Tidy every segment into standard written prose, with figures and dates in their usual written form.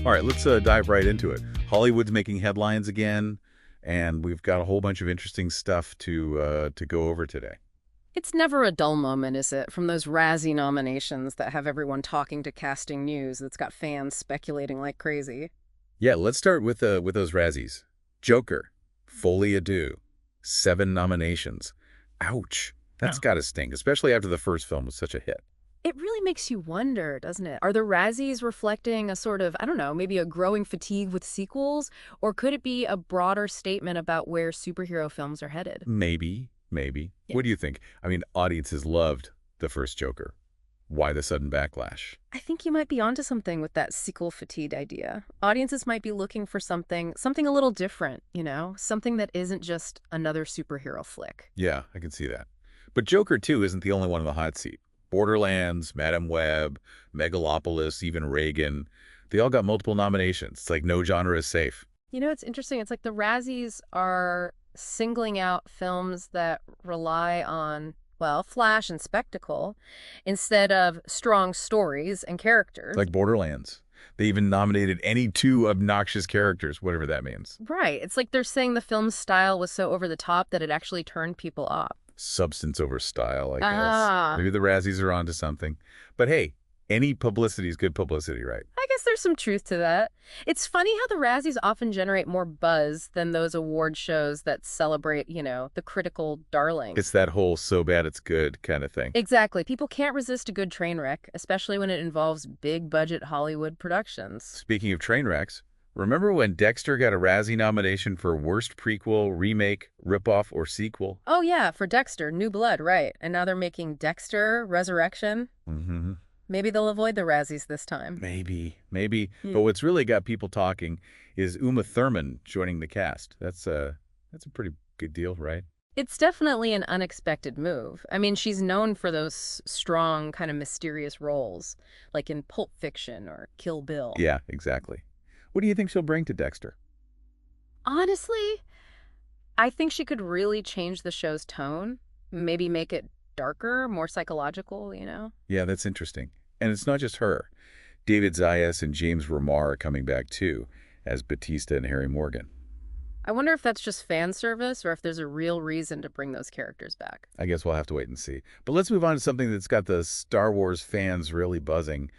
All right, let's dive right into it. Hollywood's making headlines again, and we've got a whole bunch of interesting stuff to go over today. It's never a dull moment, is it? From those Razzie nominations that have everyone talking to casting news that's got fans speculating like crazy. Yeah, let's start with those Razzies. Joker, Folie à Deux, 7 nominations. Ouch. That's got to sting, especially after the first film was such a hit. It really makes you wonder, doesn't it? Are the Razzies reflecting a sort of, I don't know, maybe a growing fatigue with sequels? Or could it be a broader statement about where superhero films are headed? Maybe, maybe. Yeah. What do you think? I mean, audiences loved the first Joker. Why the sudden backlash? I think you might be onto something with that sequel fatigue idea. Audiences might be looking for something a little different, something that isn't just another superhero flick. Yeah, I can see that. But Joker 2 isn't the only one in the hot seat. Borderlands, Madam Web, Megalopolis, even Reagan, they all got multiple nominations. It's like no genre is safe. It's interesting. It's like the Razzies are singling out films that rely on, well, flash and spectacle instead of strong stories and characters. It's like Borderlands. They even nominated any 2 obnoxious characters, whatever that means. Right. It's like they're saying the film's style was so over the top that it actually turned people off. Substance over style, I guess. Ah. Maybe the Razzies are onto something. But hey, any publicity is good publicity, right? I guess there's some truth to that. It's funny how the Razzies often generate more buzz than those award shows that celebrate, the critical darling. It's that whole so bad it's good kind of thing. Exactly. People can't resist a good train wreck, especially when it involves big-budget Hollywood productions. Speaking of train wrecks, remember when Dexter got a Razzie nomination for Worst Prequel, Remake, Ripoff, or Sequel? Oh, yeah, for Dexter, New Blood, right. And now they're making Dexter Resurrection. Mm-hmm. Maybe they'll avoid the Razzies this time. Maybe. But what's really got people talking is Uma Thurman joining the cast. That's a pretty good deal, right? It's definitely an unexpected move. I mean, she's known for those strong, kind of mysterious roles, like in Pulp Fiction or Kill Bill. Yeah, exactly. What do you think she'll bring to Dexter? Honestly, I think she could really change the show's tone, maybe make it darker, more psychological. Yeah, that's interesting. And it's not just her. David Zayas and James Remar are coming back too, as Batista and Harry Morgan. I wonder if that's just fan service or if there's a real reason to bring those characters back. I guess we'll have to wait and see. But let's move on to something that's got the Star Wars fans really buzzing.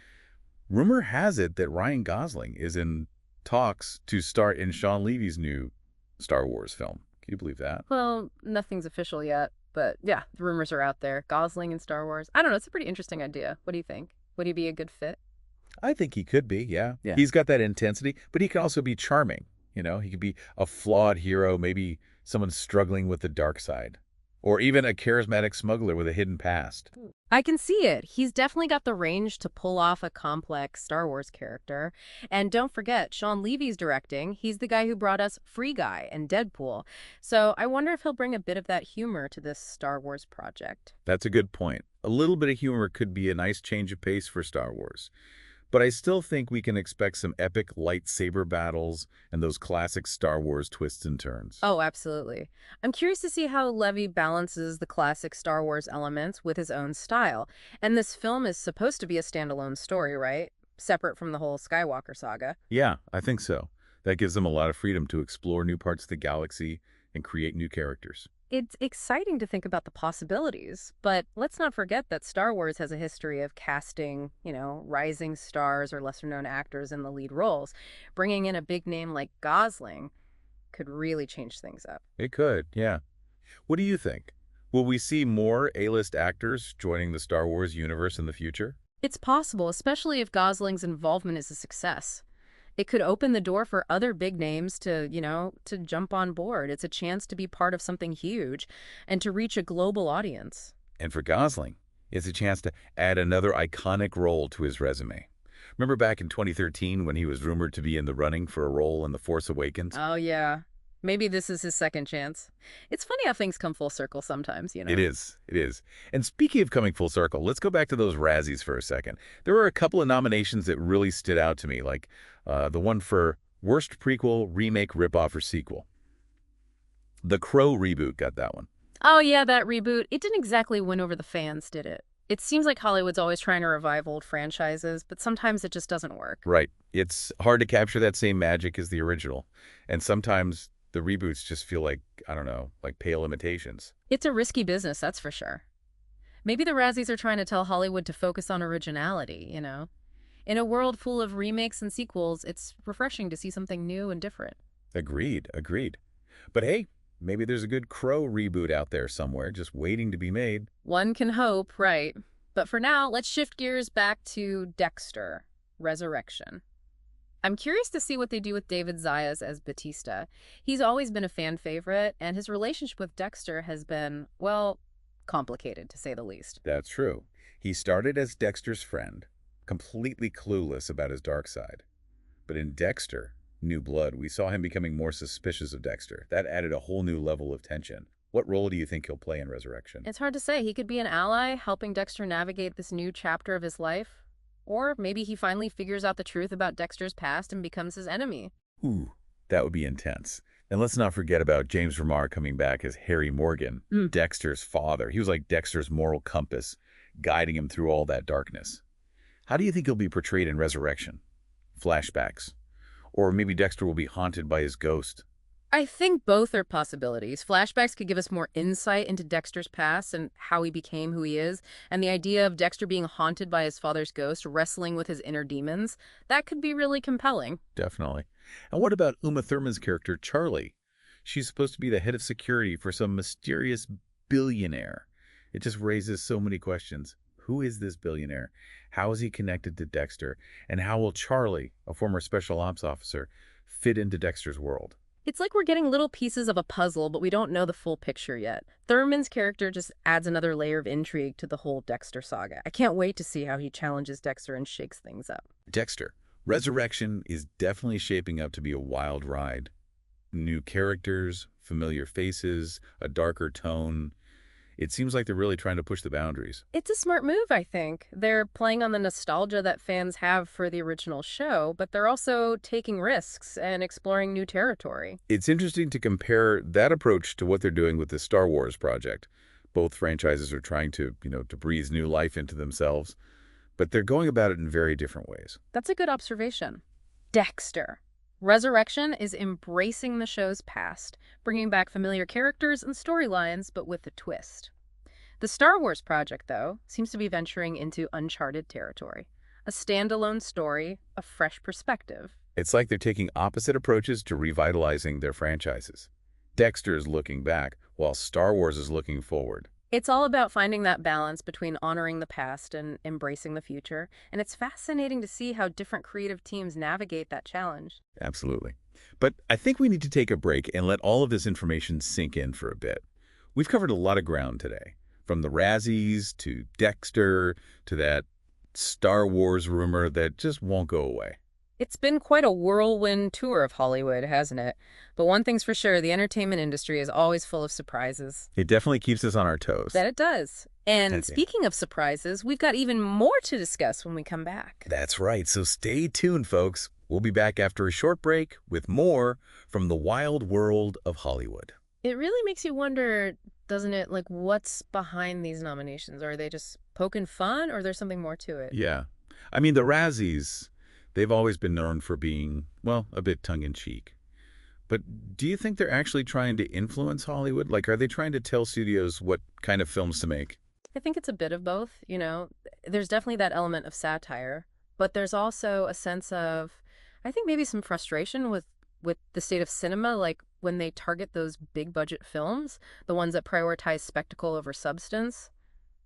Rumor has it that Ryan Gosling is in talks to star in Shawn Levy's new Star Wars film. Can you believe that? Well, nothing's official yet, but yeah, the rumors are out there. Gosling in Star Wars. I don't know. It's a pretty interesting idea. What do you think? Would he be a good fit? I think he could be, yeah. Yeah. He's got that intensity, but he can also be charming. He could be a flawed hero, maybe someone struggling with the dark side, or even a charismatic smuggler with a hidden past. I can see it. He's definitely got the range to pull off a complex Star Wars character. And don't forget, Shawn Levy's directing. He's the guy who brought us Free Guy and Deadpool. So I wonder if he'll bring a bit of that humor to this Star Wars project. That's a good point. A little bit of humor could be a nice change of pace for Star Wars. But I still think we can expect some epic lightsaber battles and those classic Star Wars twists and turns. Oh, absolutely. I'm curious to see how Levy balances the classic Star Wars elements with his own style. And this film is supposed to be a standalone story, right? Separate from the whole Skywalker saga. Yeah, I think so. That gives them a lot of freedom to explore new parts of the galaxy and create new characters. It's exciting to think about the possibilities, but let's not forget that Star Wars has a history of casting, rising stars or lesser-known actors in the lead roles. Bringing in a big name like Gosling could really change things up. It could, yeah. What do you think? Will we see more A-list actors joining the Star Wars universe in the future? It's possible, especially if Gosling's involvement is a success. It could open the door for other big names to jump on board. It's a chance to be part of something huge and to reach a global audience. And for Gosling, it's a chance to add another iconic role to his resume. Remember back in 2013 when he was rumored to be in the running for a role in The Force Awakens? Oh, yeah. Maybe this is his second chance. It's funny how things come full circle sometimes, It is. And speaking of coming full circle, let's go back to those Razzies for a second. There were a couple of nominations that really stood out to me, like the one for Worst Prequel, Remake, Ripoff, or Sequel. The Crow reboot got that one. Oh, yeah, that reboot. It didn't exactly win over the fans, did it? It seems like Hollywood's always trying to revive old franchises, but sometimes it just doesn't work. Right. It's hard to capture that same magic as the original. And sometimes the reboots just feel like, I don't know, like pale imitations. It's a risky business, that's for sure. Maybe the Razzies are trying to tell Hollywood to focus on originality, you know? In a world full of remakes and sequels, it's refreshing to see something new and different. Agreed, agreed. But hey, maybe there's a good Crow reboot out there somewhere just waiting to be made. One can hope, right? But for now, let's shift gears back to Dexter, Resurrection. I'm curious to see what they do with David Zayas as Batista. He's always been a fan favorite, and his relationship with Dexter has been, well, complicated, to say the least. That's true. He started as Dexter's friend, completely clueless about his dark side. But in Dexter, New Blood, we saw him becoming more suspicious of Dexter. That added a whole new level of tension. What role do you think he'll play in Resurrection? It's hard to say. He could be an ally, helping Dexter navigate this new chapter of his life. Or maybe he finally figures out the truth about Dexter's past and becomes his enemy. Ooh, that would be intense. And let's not forget about James Remar coming back as Harry Morgan, Dexter's father. He was like Dexter's moral compass, guiding him through all that darkness. How do you think he'll be portrayed in Resurrection? Flashbacks? Or maybe Dexter will be haunted by his ghost? I think both are possibilities. Flashbacks could give us more insight into Dexter's past and how he became who he is, and the idea of Dexter being haunted by his father's ghost, wrestling with his inner demons, that could be really compelling. Definitely. And what about Uma Thurman's character, Charlie? She's supposed to be the head of security for some mysterious billionaire. It just raises so many questions. Who is this billionaire? How is he connected to Dexter? And how will Charlie, a former special ops officer, fit into Dexter's world? It's like we're getting little pieces of a puzzle, but we don't know the full picture yet. Thurman's character just adds another layer of intrigue to the whole Dexter saga. I can't wait to see how he challenges Dexter and shakes things up. Dexter. Resurrection is definitely shaping up to be a wild ride. New characters, familiar faces, a darker tone. It seems like they're really trying to push the boundaries. It's a smart move, I think. They're playing on the nostalgia that fans have for the original show, but they're also taking risks and exploring new territory. It's interesting to compare that approach to what they're doing with the Star Wars project. Both franchises are trying to, to breathe new life into themselves, but they're going about it in very different ways. That's a good observation. Dexter. Resurrection is embracing the show's past, bringing back familiar characters and storylines, but with a twist. The Star Wars project, though, seems to be venturing into uncharted territory. A standalone story, a fresh perspective. It's like they're taking opposite approaches to revitalizing their franchises. Dexter is looking back, while Star Wars is looking forward. It's all about finding that balance between honoring the past and embracing the future, and it's fascinating to see how different creative teams navigate that challenge. Absolutely. But I think we need to take a break and let all of this information sink in for a bit. We've covered a lot of ground today, from the Razzies to Dexter to that Star Wars rumor that just won't go away. It's been quite a whirlwind tour of Hollywood, hasn't it? But one thing's for sure, the entertainment industry is always full of surprises. It definitely keeps us on our toes. That it does. And speaking of surprises, we've got even more to discuss when we come back. That's right, so stay tuned, folks. We'll be back after a short break with more from the wild world of Hollywood. It really makes you wonder, doesn't it, like what's behind these nominations? Are they just poking fun or there's something more to it? Yeah. I mean, the Razzies, they've always been known for being, well, a bit tongue-in-cheek. But do you think they're actually trying to influence Hollywood? Like, are they trying to tell studios what kind of films to make? I think it's a bit of both, There's definitely that element of satire, but there's also a sense of, I think maybe some frustration with the state of cinema, like when they target those big-budget films, the ones that prioritize spectacle over substance.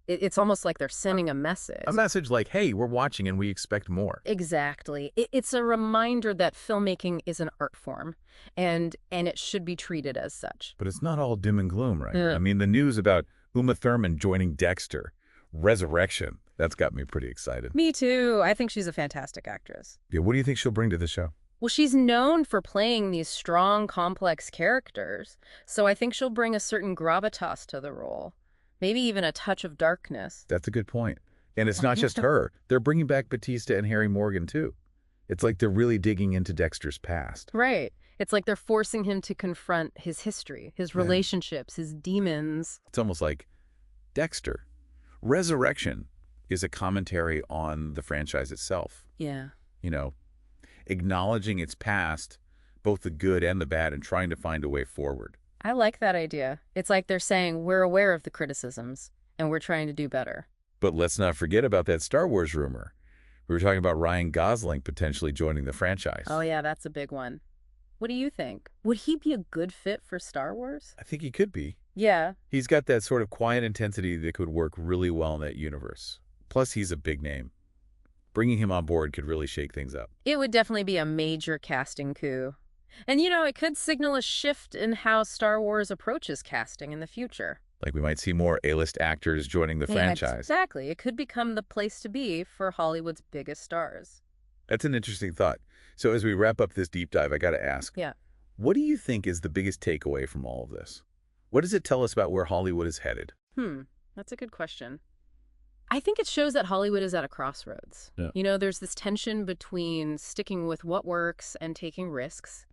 It's almost like they're sending a message. A message like, hey, we're watching and we expect more. Exactly. It's a reminder that filmmaking is an art form, and it should be treated as such. But it's not all doom and gloom, right? I mean, the news about Uma Thurman joining Dexter, Resurrection, that's got me pretty excited. Me too. I think she's a fantastic actress. Yeah, what do you think she'll bring to the show? Well, she's known for playing these strong, complex characters, so I think she'll bring a certain gravitas to the role. Maybe even a touch of darkness. That's a good point. And it's not just her. They're bringing back Batista and Harry Morgan, too. It's like they're really digging into Dexter's past. Right. It's like they're forcing him to confront his history, his relationships, his demons. It's almost like Dexter, Resurrection, is a commentary on the franchise itself. Yeah. You know, acknowledging its past, both the good and the bad, and trying to find a way forward. I like that idea. It's like they're saying we're aware of the criticisms and we're trying to do better. But let's not forget about that Star Wars rumor. We were talking about Ryan Gosling potentially joining the franchise. Oh, yeah, that's a big one. What do you think? Would he be a good fit for Star Wars? I think he could be. Yeah. He's got that sort of quiet intensity that could work really well in that universe. Plus, he's a big name. Bringing him on board could really shake things up. It would definitely be a major casting coup. And, it could signal a shift in how Star Wars approaches casting in the future. Like we might see more A-list actors joining the franchise. Exactly. It could become the place to be for Hollywood's biggest stars. That's an interesting thought. So as we wrap up this deep dive, I got to ask, Yeah. what do you think is the biggest takeaway from all of this? What does it tell us about where Hollywood is headed? That's a good question. I think it shows that Hollywood is at a crossroads. Yeah. There's this tension between sticking with what works and taking risks,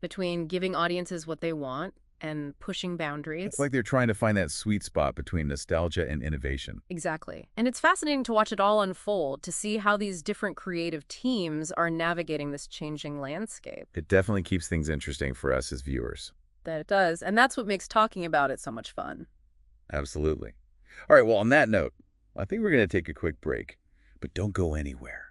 between giving audiences what they want and pushing boundaries. It's like they're trying to find that sweet spot between nostalgia and innovation. Exactly. And it's fascinating to watch it all unfold, to see how these different creative teams are navigating this changing landscape. It definitely keeps things interesting for us as viewers. That it does. And that's what makes talking about it so much fun. Absolutely. All right, well, on that note, I think we're going to take a quick break, but don't go anywhere.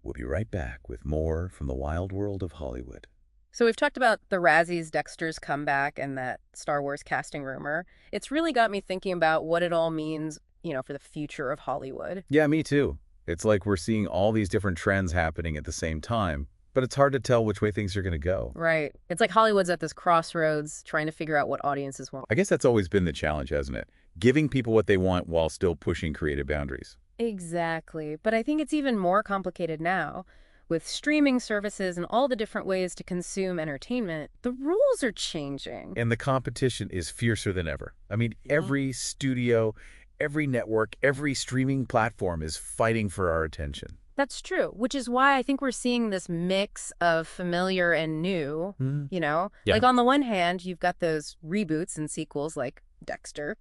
We'll be right back with more from the wild world of Hollywood. So we've talked about the Razzies, Dexter's comeback, and that Star Wars casting rumor. It's really got me thinking about what it all means, for the future of Hollywood. Yeah, me too. It's like we're seeing all these different trends happening at the same time, but it's hard to tell which way things are going to go. Right. It's like Hollywood's at this crossroads, trying to figure out what audiences want. I guess that's always been the challenge, hasn't it? Giving people what they want while still pushing creative boundaries. Exactly. But I think it's even more complicated now. With streaming services and all the different ways to consume entertainment, the rules are changing. And the competition is fiercer than ever. I mean, every studio, every network, every streaming platform is fighting for our attention. That's true, which is why I think we're seeing this mix of familiar and new, Yeah. Like on the one hand, you've got those reboots and sequels like Dexter,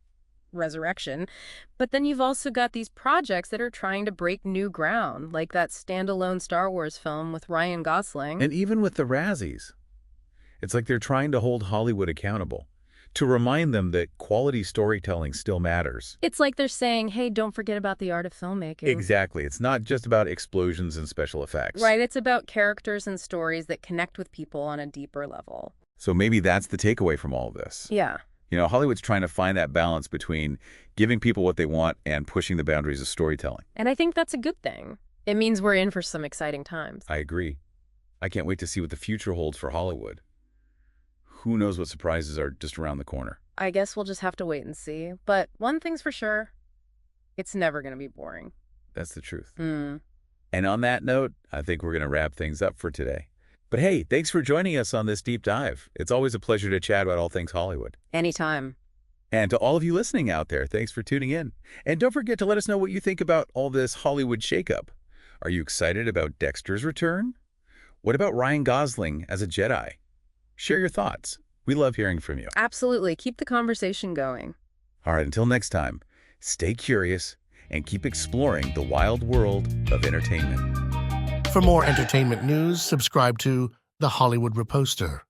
Resurrection, but then you've also got these projects that are trying to break new ground, like that standalone Star Wars film with Ryan Gosling. And even with the Razzies, it's like they're trying to hold Hollywood accountable, to remind them that quality storytelling still matters. It's like they're saying, hey, don't forget about the art of filmmaking. Exactly. It's not just about explosions and special effects. Right, it's about characters and stories that connect with people on a deeper level. So maybe that's the takeaway from all of this. Yeah. Hollywood's trying to find that balance between giving people what they want and pushing the boundaries of storytelling. And I think that's a good thing. It means we're in for some exciting times. I agree. I can't wait to see what the future holds for Hollywood. Who knows what surprises are just around the corner. I guess we'll just have to wait and see. But one thing's for sure, it's never going to be boring. That's the truth. Mm. And on that note, I think we're going to wrap things up for today. But hey, thanks for joining us on this deep dive. It's always a pleasure to chat about all things Hollywood. Anytime. And to all of you listening out there, thanks for tuning in. And don't forget to let us know what you think about all this Hollywood shakeup. Are you excited about Dexter's return? What about Ryan Gosling as a Jedi? Share your thoughts. We love hearing from you. Absolutely. Keep the conversation going. All right, until next time, stay curious and keep exploring the wild world of entertainment. For more entertainment news, subscribe to The Hollywood Reposter.